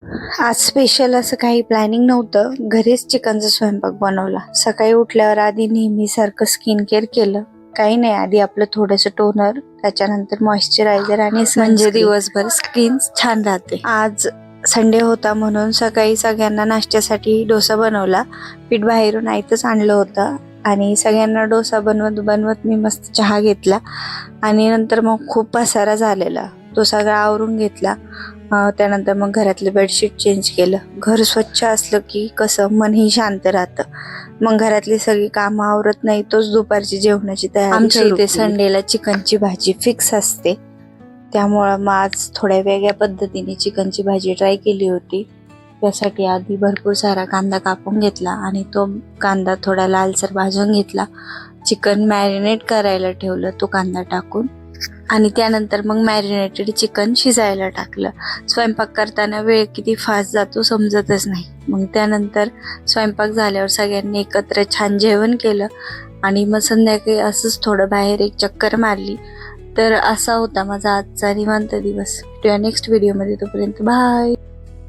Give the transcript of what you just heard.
आज स्पेशल असं काही प्लॅनिंग नव्हतं. घरीच चिकनचा स्वयंपाक बनवला. सकाळी उठल्यावर आधी नेहमीसारखं स्किन केअर केलं. काही नाही, आधी आपलं थोडंसं टोनर, त्याच्यानंतर मॉइश्चरायझर आणि म्हणजे दिवसभर स्किन छान राहते. आज संडे होता म्हणून सकाळी सगळ्यांना नाश्त्यासाठी डोसा बनवला. पीठ बाहेरून आयतच आणलं होतं आणि सगळ्यांना डोसा बनवत बनवत मी मस्त चहा घेतला आणि नंतर मग खूप पसारा झालेला तो सगळा आवरून घेतला. त्यानंतर मग घरातले बेडशीट चेंज केलं. घर स्वच्छ असलं की कसं मनही शांत राहतं. मग घरातली सगळी कामं आवरत नाही, तोच दुपारची जेवणाची तयारी. आमच्या इथे संडेला चिकनची भाजी फिक्स असते, त्यामुळं मग आज थोड्या वेगळ्या पद्धतीने चिकनची भाजी ट्राय केली होती. त्यासाठी आधी भरपूर सारा कांदा कापून घेतला आणि तो कांदा थोडा लालसर भाजून घेतला. चिकन मॅरिनेट करायला ठेवलं तो कांदा टाकून आणि त्यानंतर मग मॅरिनेटेड चिकन शिजायला टाकलं. स्वयंपाक करताना वेळ किती फास्ट जातो समजतच नाही. मग त्यानंतर स्वयंपाक झाल्यावर सगळ्यांनी एकत्र छान जेवण केलं आणि मग संध्याकाळी असंच थोडं बाहेर एक चक्कर मारली. तर असा होता माझा आजचा निवांत दिवस. भेटूया नेक्स्ट व्हिडिओमध्ये, तोपर्यंत बाय.